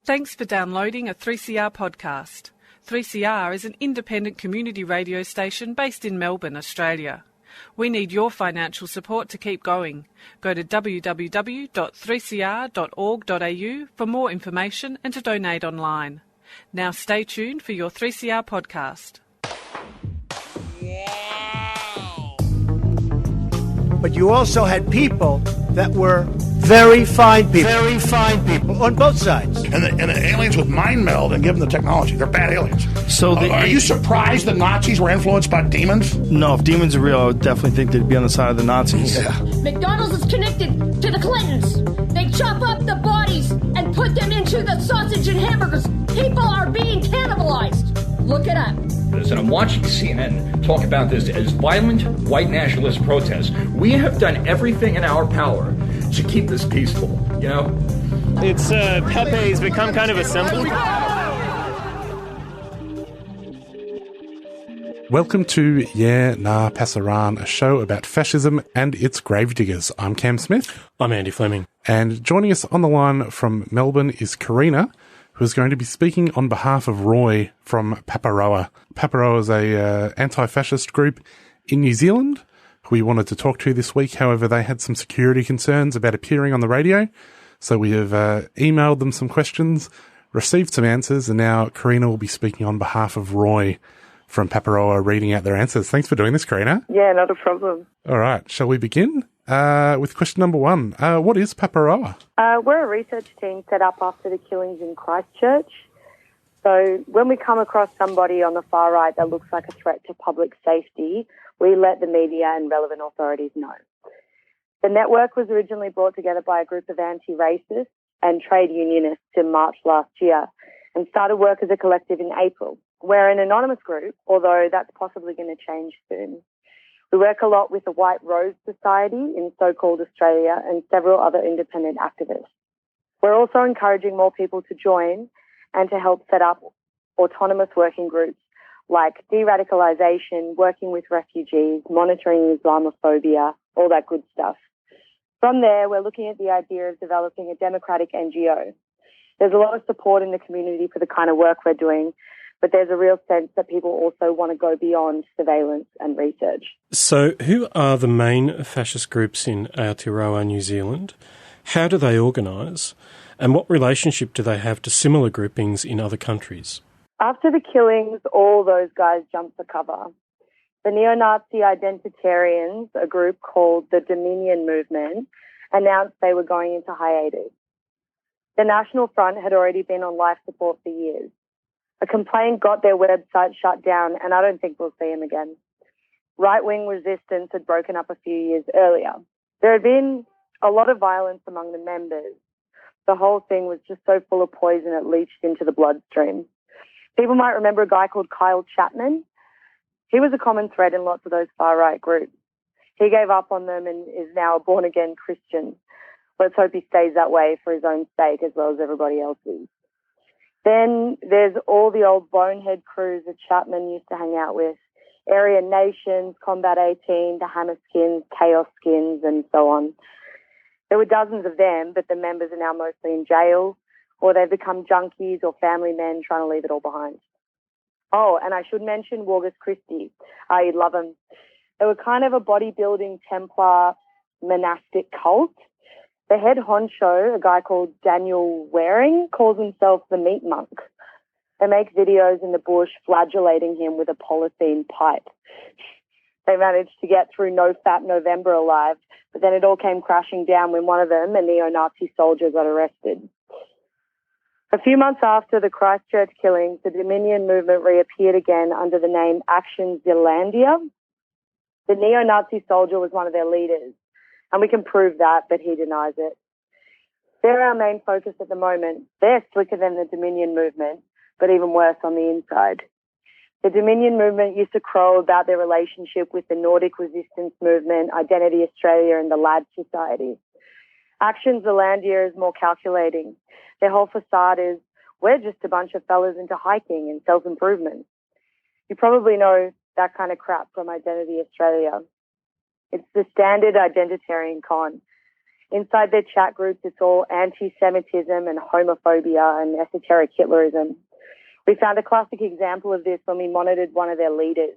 Thanks for downloading a 3CR podcast. 3CR is an independent community radio station based in Melbourne, Australia. We need your financial support to keep going. Go to www.3cr.org.au for more information and to donate online. Now stay tuned for your 3CR podcast. But you also had people that were very fine people on both sides. And the aliens would mind meld and give them the technology. They're bad aliens. So are you surprised the Nazis were influenced by demons? No, if demons are real, I would definitely think they'd be on the side of the Nazis. Yeah. McDonald's is connected to the Clintons. They chop up the bodies and put them into the sausage and hamburgers. People are being cannibalized. Look it up. And I'm watching CNN talk about this as violent white nationalist protests. We have done everything in our power to keep this peaceful, you know? It's Pepe's become kind of a symbol. Welcome to Yeah Nah Passaran, a show about fascism and its gravediggers. I'm Cam Smith. I'm Andy Fleming. And joining us on the line from Melbourne is Karina, who is going to be speaking on behalf of Roy from Paparoa. Paparoa is a anti-fascist group in New Zealand who we wanted to talk to this week. However, they had some security concerns about appearing on the radio. So we have emailed them some questions, received some answers, and now Karina will be speaking on behalf of Roy from Paparoa, reading out their answers. Thanks for doing this, Karina. Yeah, not a problem. All right. Shall we begin with question number one? What is Paparoa? We're a research team set up after the killings in Christchurch. So when we come across somebody on the far right that looks like a threat to public safety, we let the media and relevant authorities know. The network was originally brought together by a group of anti-racists and trade unionists in March last year and started work as a collective in April. We're an anonymous group, although that's possibly going to change soon. We work a lot with the White Rose Society in so-called Australia and several other independent activists. We're also encouraging more people to join and to help set up autonomous working groups like de-radicalisation, working with refugees, monitoring Islamophobia, all that good stuff. From there, we're looking at the idea of developing a democratic NGO. There's a lot of support in the community for the kind of work we're doing, but there's a real sense that people also want to go beyond surveillance and research. So who are the main fascist groups in Aotearoa, New Zealand? How do they organise? And what relationship do they have to similar groupings in other countries? After the killings, all those guys jumped the cover. The neo-Nazi identitarians, a group called the Dominion Movement, announced they were going into hiatus. The National Front had already been on life support for years. A complaint got their website shut down, and I don't think we'll see them again. Right-wing resistance had broken up a few years earlier. There had been a lot of violence among the members. The whole thing was just so full of poison it leached into the bloodstream. People might remember a guy called Kyle Chapman. He was a common thread in lots of those far-right groups. He gave up on them and is now a born-again Christian. Let's hope he stays that way for his own sake as well as everybody else's. Then there's all the old bonehead crews that Chapman used to hang out with. Area Nations, Combat 18, the Hammer Skins, Chaos Skins, and so on. There were dozens of them, but the members are now mostly in jail, or they've become junkies or family men trying to leave it all behind. Oh, and I should mention August Christie. You'd love them. They were kind of a bodybuilding Templar monastic cult. The head honcho, a guy called Daniel Waring, calls himself the Meat Monk. They make videos in the bush flagellating him with a polythene pipe. They managed to get through No Fat November alive, but then it all came crashing down when one of them, a neo-Nazi soldier, got arrested. A few months after the Christchurch killings, the Dominion movement reappeared again under the name Action Zealandia. The neo-Nazi soldier was one of their leaders, and we can prove that, but he denies it. They're our main focus at the moment. They're slicker than the Dominion movement, but even worse on the inside. The Dominion movement used to crow about their relationship with the Nordic resistance movement, Identity Australia, and the Lad Society. Action Zealandia is more calculating. Their whole facade is, we're just a bunch of fellas into hiking and self-improvement. You probably know that kind of crap from Identity Australia. It's the standard identitarian con. Inside their chat groups, it's all anti-Semitism and homophobia and esoteric Hitlerism. We found a classic example of this when we monitored one of their leaders,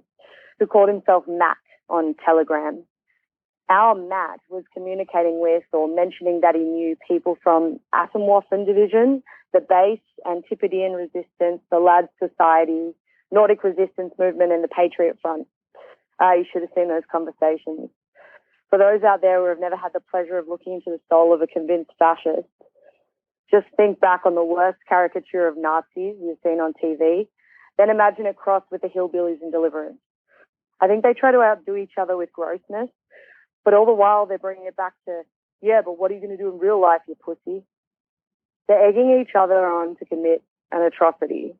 who called himself Matt on Telegram. Our Matt was communicating with or mentioning that he knew people from Atomwaffen Division, the Base, Antipodean Resistance, the Lads Society, Nordic Resistance Movement, and the Patriot Front. You should have seen those conversations. For those out there who have never had the pleasure of looking into the soul of a convinced fascist, just think back on the worst caricature of Nazis you've seen on TV, then imagine it crossed with the hillbillies in Deliverance. I think they try to outdo each other with grossness, but all the while they're bringing it back to, yeah, but what are you going to do in real life, you pussy? They're egging each other on to commit an atrocity.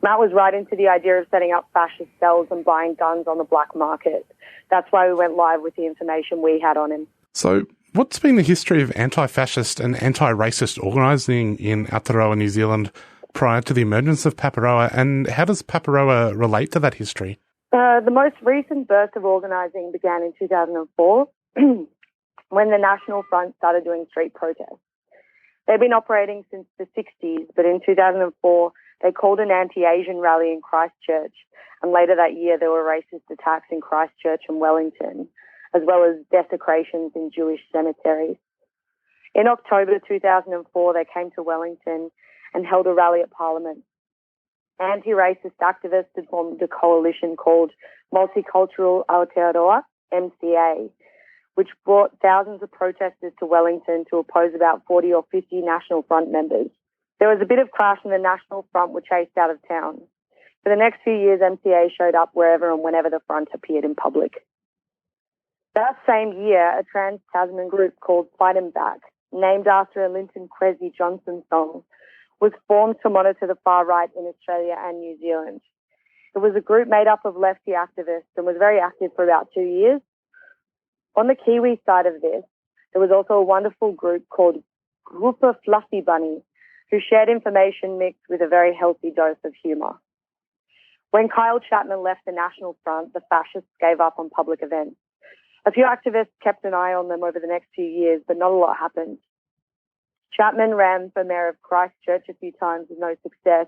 Matt was right into the idea of setting up fascist cells and buying guns on the black market. That's why we went live with the information we had on him. So what's been the history of anti-fascist and anti-racist organising in Aotearoa, New Zealand prior to the emergence of Paparoa, and how does Paparoa relate to that history? The most recent burst of organising began in 2004 when the National Front started doing street protests. They've been operating since the 60s, but in 2004 they called an anti-Asian rally in Christchurch, and later that year there were racist attacks in Christchurch and Wellington, as well as desecrations in Jewish cemeteries. In October 2004, they came to Wellington and held a rally at Parliament. Anti-racist activists had formed a coalition called Multicultural Aotearoa, MCA, which brought thousands of protesters to Wellington to oppose about 40 or 50 National Front members. There was a bit of clash and the National Front were chased out of town. For the next few years, MCA showed up wherever and whenever the front appeared in public. That same year, a trans-Tasman group called Fight 'em Back, named after a Linton Kwesi Johnson song, was formed to monitor the far right in Australia and New Zealand. It was a group made up of lefty activists and was very active for about 2 years. On the Kiwi side of this, there was also a wonderful group called Grupa Fluffy Bunny, who shared information mixed with a very healthy dose of humour. When Kyle Chapman left the National Front, the fascists gave up on public events. A few activists kept an eye on them over the next few years, but not a lot happened. Chapman ran for mayor of Christchurch a few times with no success,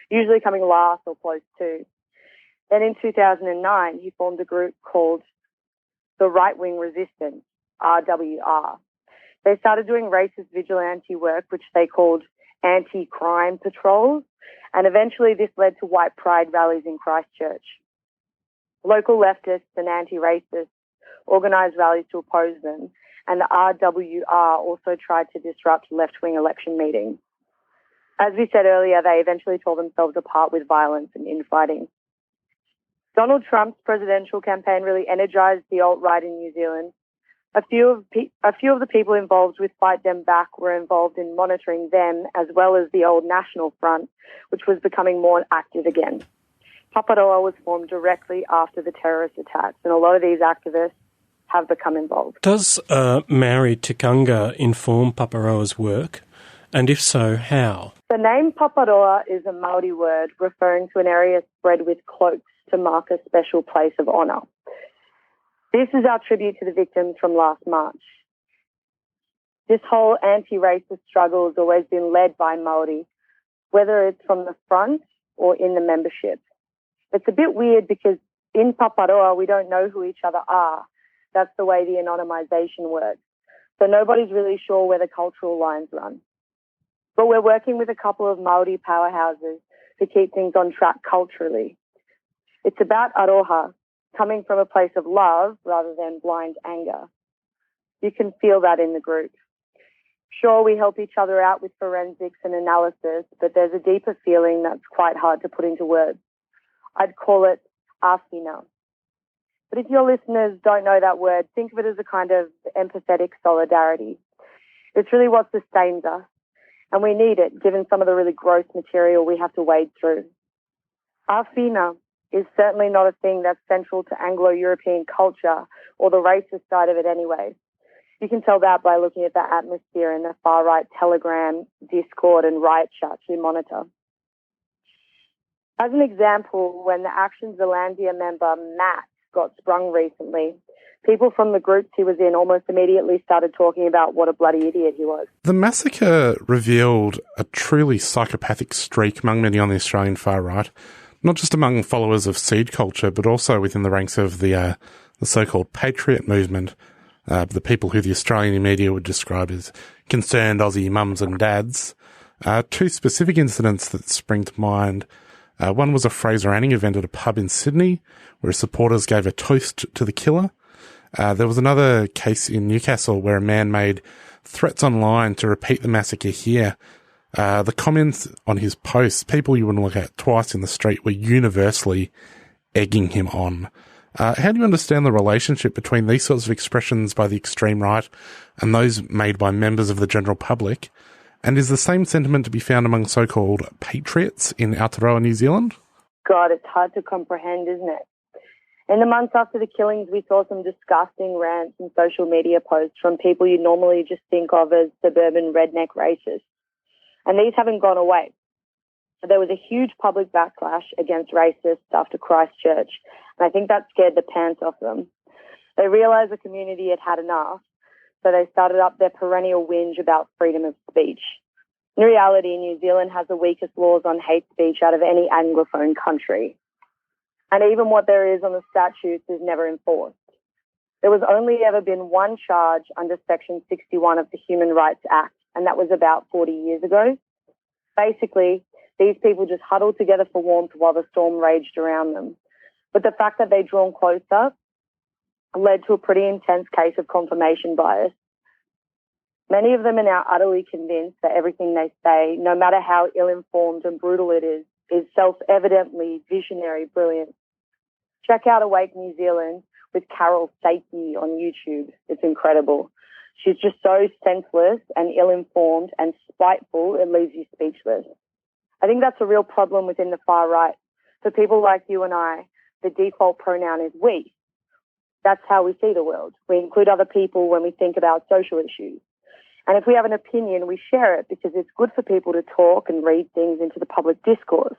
usually coming last or close to. Then in 2009, he formed a group called the Right Wing Resistance, RWR. They started doing racist vigilante work, which they called anti-crime patrols, and eventually this led to white pride rallies in Christchurch. Local leftists and anti-racists organised rallies to oppose them, and the RWR also tried to disrupt left-wing election meetings. As we said earlier, they eventually tore themselves apart with violence and infighting. Donald Trump's presidential campaign really energised the alt-right in New Zealand. A few of the people involved with Fight Them Back were involved in monitoring them, as well as the old National Front, which was becoming more active again. Paparoa was formed directly after the terrorist attacks, and a lot of these activists have become involved. Does Maori tikanga inform Paparoa's work? And if so, how? The name Paparoa is a Maori word referring to an area spread with cloaks to mark a special place of honour. This is our tribute to the victims from last March. This whole anti-racist struggle has always been led by Māori, whether it's from the front or in the membership. It's a bit weird because in Paparoa we don't know who each other are. That's the way the anonymisation works. So nobody's really sure where the cultural lines run. But we're working with a couple of Māori powerhouses to keep things on track culturally. It's about aroha, coming from a place of love rather than blind anger. You can feel that in the group. Sure, we help each other out with forensics and analysis, but there's a deeper feeling that's quite hard to put into words. I'd call it āwhina. But if your listeners don't know that word, think of it as a kind of empathetic solidarity. It's really what sustains us, and we need it given some of the really gross material we have to wade through. Āwhina is certainly not a thing that's central to Anglo-European culture or the racist side of it anyway. You can tell that by looking at the atmosphere in the far-right Telegram, Discord and riot chats we monitor. As an example, when the Action Zealandia member Matt got sprung recently, People from the groups he was in almost immediately started talking about what a bloody idiot he was. The massacre revealed a truly psychopathic streak among many on the Australian far right, not just among followers of seed culture, but also within the ranks of the so-called patriot movement, the people who the Australian media would describe as concerned Aussie mums and dads. Two specific incidents that spring to mind. One was a Fraser Anning event at a pub in Sydney, where supporters gave a toast to the killer. There was another case in Newcastle where a man made threats online to repeat the massacre here. The comments on his posts, people you wouldn't look at twice in the street, were universally egging him on. How do you understand the relationship between these sorts of expressions by the extreme right and those made by members of the general public? And is the same sentiment to be found among so-called patriots in Aotearoa, New Zealand? God, it's hard to comprehend, isn't it? In the months after the killings, we saw some disgusting rants and social media posts from people you normally just think of as suburban redneck racists. And these haven't gone away. There was a huge public backlash against racists after Christchurch, and I think that scared the pants off them. They realised the community had had enough, so they started up their perennial whinge about freedom of speech. In reality, New Zealand has the weakest laws on hate speech out of any Anglophone country. And even what there is on the statutes is never enforced. There was only ever been one charge under Section 61 of the Human Rights Act, and that was about 40 years ago. Basically, these people just huddled together for warmth while the storm raged around them. But the fact that they'd drawn closer led to a pretty intense case of confirmation bias. Many of them are now utterly convinced that everything they say, no matter how ill-informed and brutal it is self-evidently visionary brilliance. Check out Awake New Zealand with Carol Saiki on YouTube. It's incredible. She's just so senseless and ill-informed and spiteful, it leaves you speechless. I think that's a real problem within the far right. For people like you and I, the default pronoun is we. That's how we see the world. We include other people when we think about social issues. And if we have an opinion, we share it because it's good for people to talk and read things into the public discourse.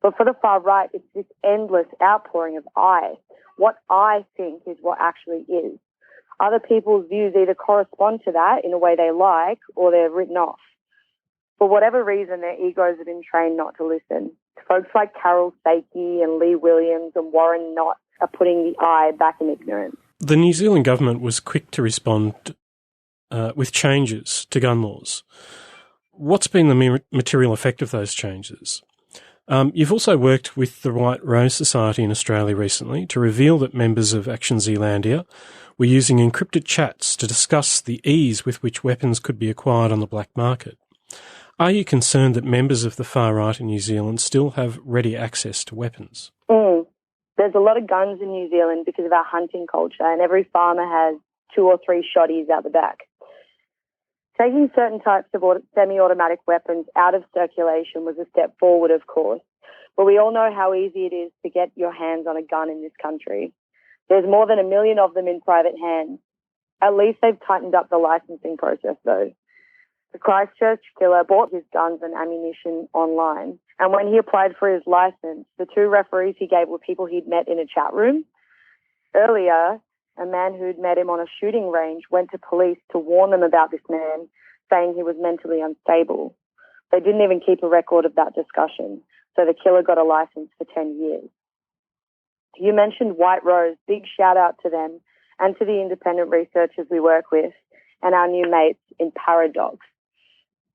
But for the far right, it's this endless outpouring of I. What I think is what actually is. Other people's views either correspond to that in a way they like or they're written off. For whatever reason, their egos have been trained not to listen. Folks like Carol Saiki and Lee Williams and Warren Knott are putting the I back in ignorance. The New Zealand government was quick to respond with changes to gun laws. What's been the material effect of those changes? You've also worked with the White Rose Society in Australia recently to reveal that members of Action Zealandia were using encrypted chats to discuss the ease with which weapons could be acquired on the black market. Are you concerned that members of the far right in New Zealand still have ready access to weapons? There's a lot of guns in New Zealand because of our hunting culture, and every farmer has 2 or 3 shotties out the back. Taking certain types of semi-automatic weapons out of circulation was a step forward, of course, but we all know how easy it is to get your hands on a gun in this country. There's more than 1 million of them in private hands. At least they've tightened up the licensing process, though. The Christchurch killer bought his guns and ammunition online, and when he applied for his license, the 2 referees he gave were people he'd met in a chat room. Earlier, a man who'd met him on a shooting range went to police to warn them about this man, saying he was mentally unstable. They didn't even keep a record of that discussion, so the killer got a license for 10 years. You mentioned White Rose. Big shout out to them and to the independent researchers we work with and our new mates in Paradox.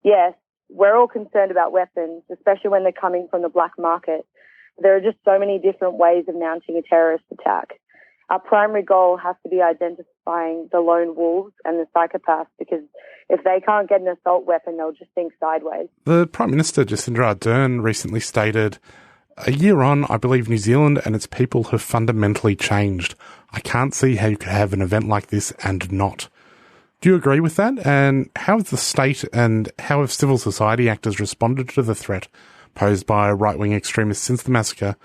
Yes, we're all concerned about weapons, especially when they're coming from the black market. There are just so many different ways of mounting a terrorist attack. Our primary goal has to be identifying the lone wolves and the psychopaths, because if they can't get an assault weapon, they'll just think sideways. The Prime Minister, Jacinda Ardern, recently stated, "A year on, I believe New Zealand and its people have fundamentally changed. I can't see how you could have an event like this and not." Do you agree with that? And how has the state and how have civil society actors responded to the threat posed by right-wing extremists since the massacre?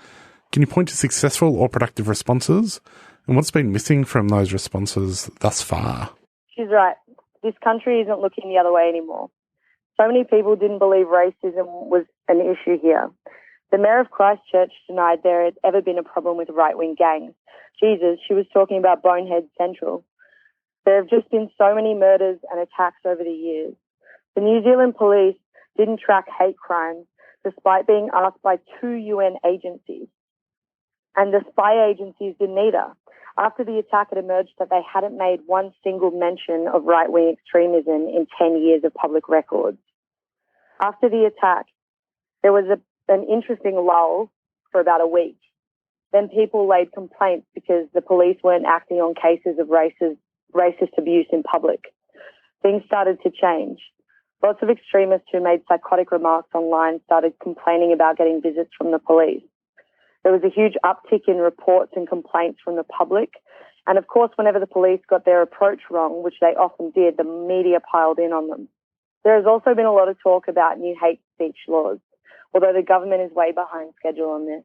Can you point to successful or productive responses? And what's been missing from those responses thus far? She's right. This country isn't looking the other way anymore. So many people didn't believe racism was an issue here. The Mayor of Christchurch denied there had ever been a problem with right-wing gangs. Jesus, she was talking about Bonehead Central. There have just been so many murders and attacks over the years. The New Zealand police didn't track hate crimes despite being asked by 2 UN agencies. And the spy agencies didn't either. After the attack, it emerged that they hadn't made one single mention of right-wing extremism in 10 years of public records. After the attack, there was an interesting lull for about a week. Then people laid complaints because the police weren't acting on cases of racist abuse in public. Things started to change. Lots of extremists who made psychotic remarks online started complaining about getting visits from the police. There was a huge uptick in reports and complaints from the public. And of course, whenever the police got their approach wrong, which they often did, the media piled in on them. There has also been a lot of talk about new hate speech laws, although the government is way behind schedule on this.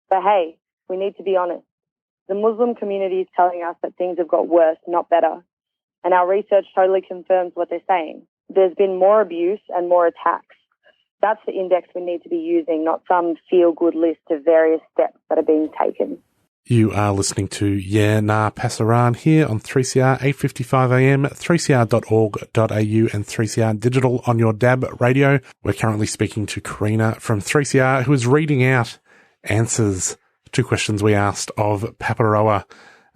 But hey, we need to be honest. The Muslim community is telling us that things have got worse, not better. And our research totally confirms what they're saying. There's been more abuse and more attacks. That's the index we need to be using, not some feel-good list of various steps that are being taken. You are listening to Yeah Nah Passaran here on 3CR 8:55am, 3cr.org.au and 3CR Digital on your DAB radio. We're currently speaking to Karina from 3CR, who is reading out answers to questions we asked of Paparoa,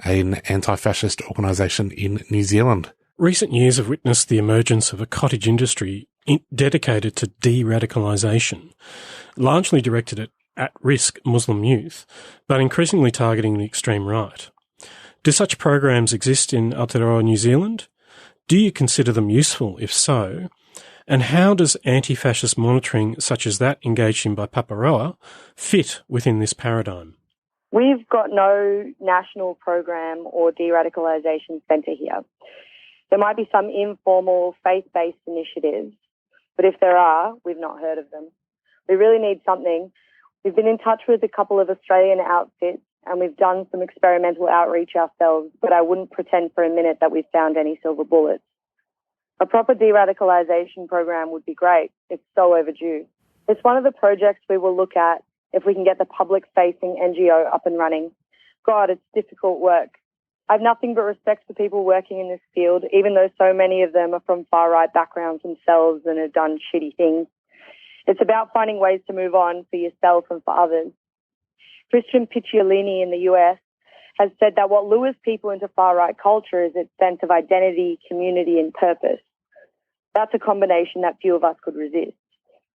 an anti-fascist organisation in New Zealand. Recent years have witnessed the emergence of a cottage industry dedicated to de-radicalisation, largely directed at at-risk Muslim youth, but increasingly targeting the extreme right. Do such programs exist in Aotearoa, New Zealand? Do you consider them useful? If so, and how does anti-fascist monitoring such as that engaged in by Paparoa fit within this paradigm? We've got no national program or de-radicalisation centre here. There might be some informal faith-based initiatives, but if there are, we've not heard of them. We really need something. We've been in touch with a couple of Australian outfits and we've done some experimental outreach ourselves, but I wouldn't pretend for a minute that we've found any silver bullets. A proper de-radicalisation program would be great. It's so overdue. It's one of the projects we will look at if we can get the public-facing NGO up and running. God, it's difficult work. I have nothing but respect for people working in this field, even though so many of them are from far-right backgrounds themselves and have done shitty things. It's about finding ways to move on for yourself and for others. Christian Picciolini in the US has said that what lures people into far-right culture is its sense of identity, community, and purpose. That's a combination that few of us could resist.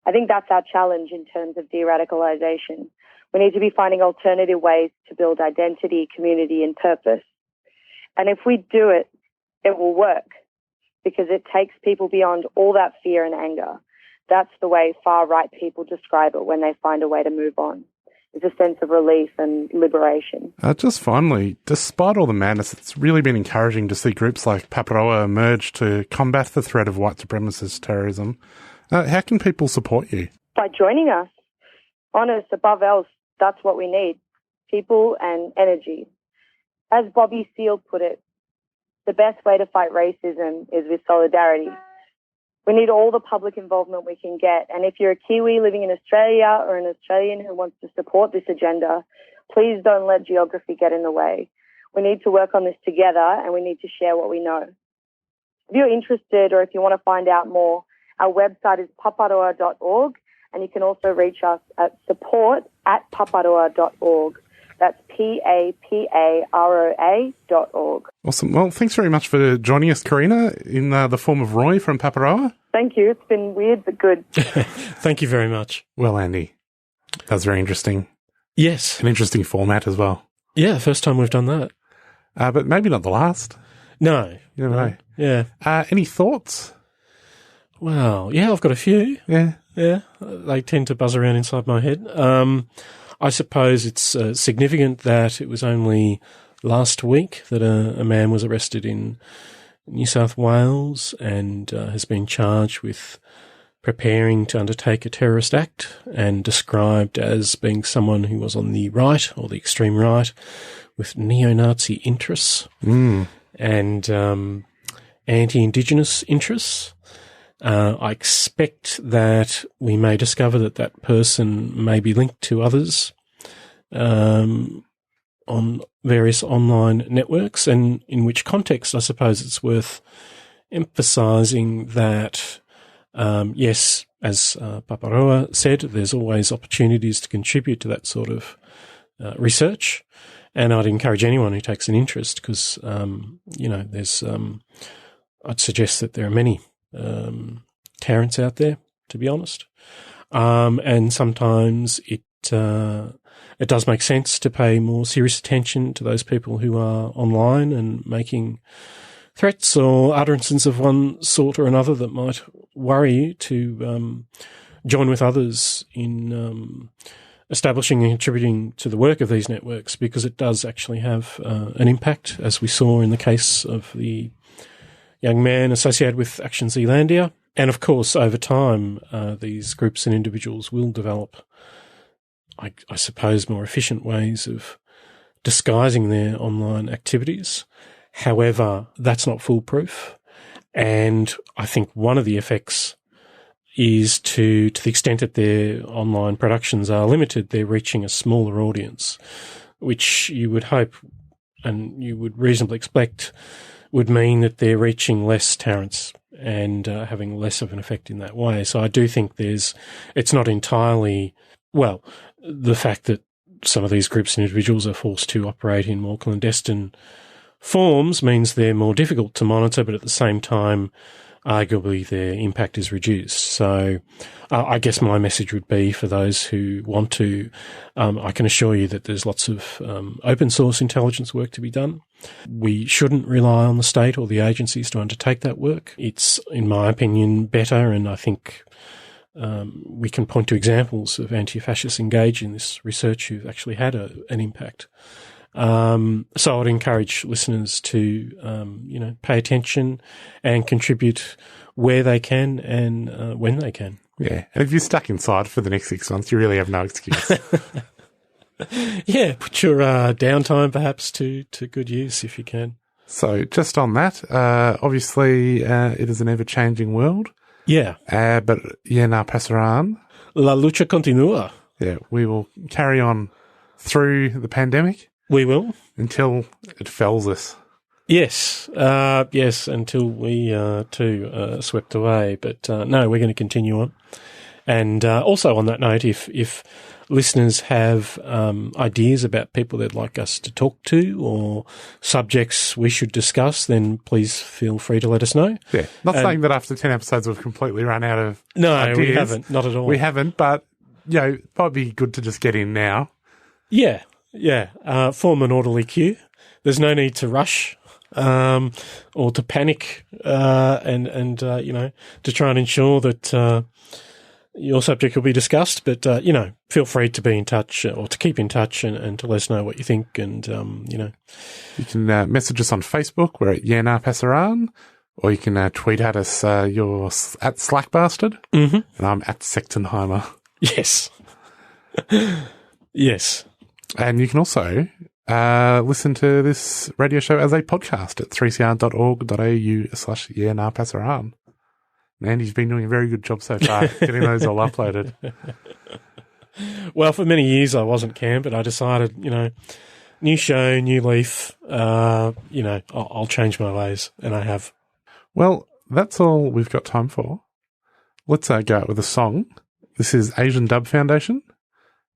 I think that's our challenge in terms of de-radicalisation. We need to be finding alternative ways to build identity, community, and purpose. And if we do it, it will work because it takes people beyond all that fear and anger. That's the way far-right people describe it when they find a way to move on. It's a sense of relief and liberation. Just finally, despite all the madness, it's really been encouraging to see groups like Paparoa emerge to combat the threat of white supremacist terrorism. How can people support you? By joining us. Honest, above else, that's what we need. People and energy. As Bobby Seale put it, the best way to fight racism is with solidarity. We need all the public involvement we can get. And if you're a Kiwi living in Australia or an Australian who wants to support this agenda, please don't let geography get in the way. We need to work on this together and we need to share what we know. If you're interested or if you want to find out more, our website is paparoa.org and you can also reach us at support@paparoa.org. That's PAPAROA.org. Awesome. Well, thanks very much for joining us, Karina, in the form of Roy from Paparoa. Thank you. It's been weird but good. Thank you very much. Well, Andy, that was very interesting. Yes. An interesting format as well. Yeah, first time we've done that. But maybe not the last. No. You never know. Yeah. Any thoughts? Well, yeah, I've got a few. Yeah. Yeah. They tend to buzz around inside my head. I suppose it's significant that it was only last week that a man was arrested in New South Wales and has been charged with preparing to undertake a terrorist act and described as being someone who was on the right or the extreme right with neo-Nazi interests and anti-Indigenous interests. I expect that we may discover that that person may be linked to others on various online networks, and in which context I suppose it's worth emphasising that, yes, as Paparoa said, there's always opportunities to contribute to that sort of research, and I'd encourage anyone who takes an interest because, there's I'd suggest that there are many tyrants out there, to be honest, and sometimes it does make sense to pay more serious attention to those people who are online and making threats or utterances of one sort or another that might worry you, to join with others in establishing and contributing to the work of these networks, because it does actually have an impact, as we saw in the case of the young man associated with Action Zealandia. And of course, over time, these groups and individuals will develop, I suppose, more efficient ways of disguising their online activities. However, that's not foolproof. And I think one of the effects is to the extent that their online productions are limited, they're reaching a smaller audience, which you would hope and you would reasonably expect would mean that they're reaching less tyrants and having less of an effect in that way. So I do think it's not entirely, well, the fact that some of these groups and individuals are forced to operate in more clandestine forms means they're more difficult to monitor, but at the same time, arguably their impact is reduced. So I guess my message would be for those who want to, I can assure you that there's lots of open source intelligence work to be done. We shouldn't rely on the state or the agencies to undertake that work. It's, in my opinion, better, and I think we can point to examples of anti-fascists engaged in this research who've actually had an impact. So I would encourage listeners to, pay attention and contribute where they can and when they can. Yeah. And if you're stuck inside for the next 6 months, you really have no excuse. Yeah. Put your downtime perhaps to good use if you can. So just on that, obviously it is an ever-changing world. Yeah. But no pasarán. La lucha continúa. Yeah. We will carry on through the pandemic. We will. Until it fells us. Yes. Yes, until we too are swept away. But no, we're going to continue on. And also on that note, if listeners have ideas about people they'd like us to talk to or subjects we should discuss, then please feel free to let us know. Yeah. Not saying that after 10 episodes we've completely run out of ideas. We haven't. Not at all. We haven't, but, it might be good to just get in now. Yeah. Yeah, form an orderly queue. There's no need to rush or to panic and to try and ensure that your subject will be discussed. But, feel free to be in touch or to keep in touch and to let us know what you think. And, You can message us on Facebook. We're at Yena Pasarán. Or you can tweet at us. You're at Slackbastard. Mm-hmm. And I'm at Sectenheimer. Yes. Yes. And you can also listen to this radio show as a podcast at 3cr.org.au/pasarán. Andy's been doing a very good job so far getting those all uploaded. Well, for many years I wasn't Cam, but I decided, new show, new leaf, I'll change my ways, and I have. Well, that's all we've got time for. Let's go out with a song. This is Asian Dub Foundation.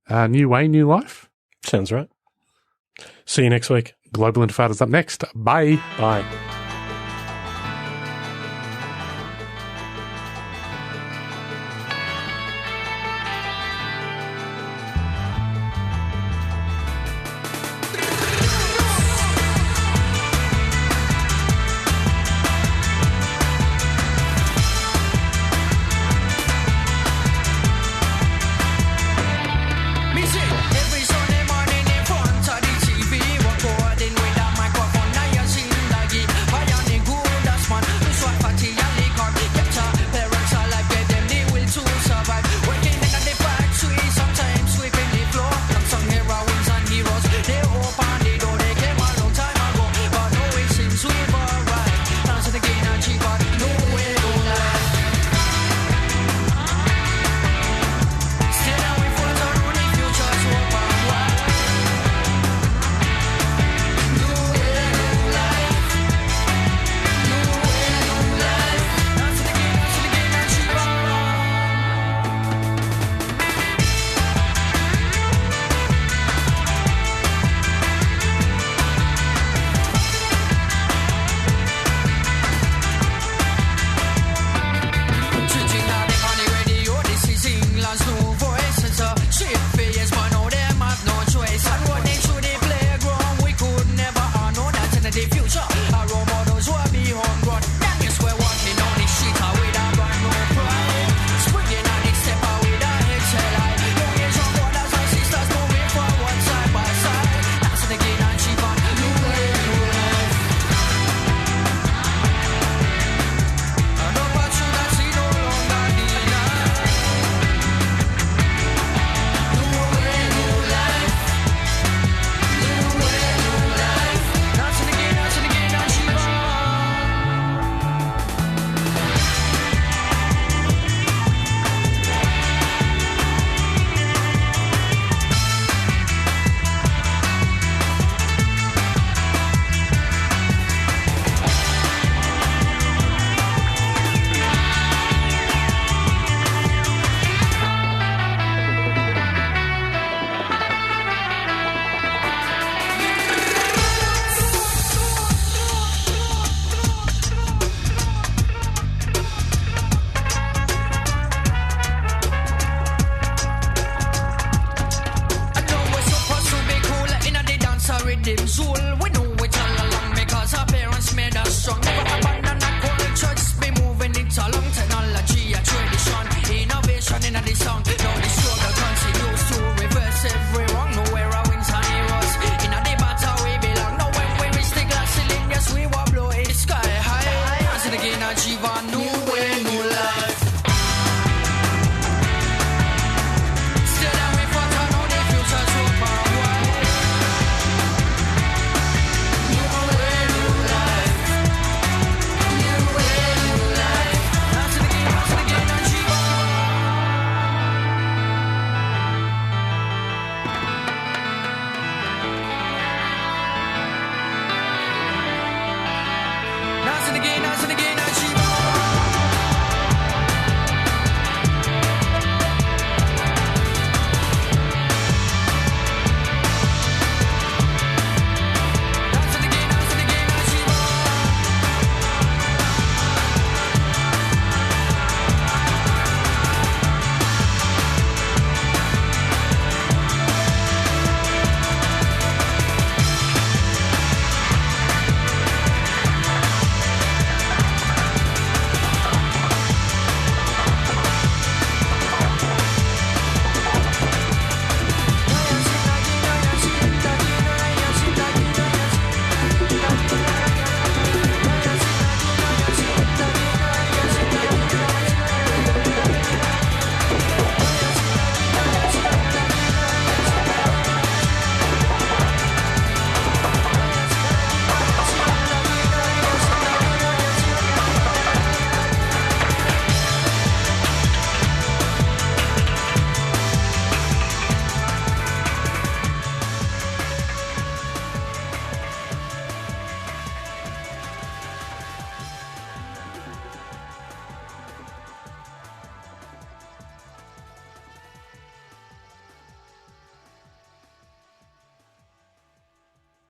New Way, New Life. Sounds right. See you next week. Global Intifada's up next. Bye. Bye.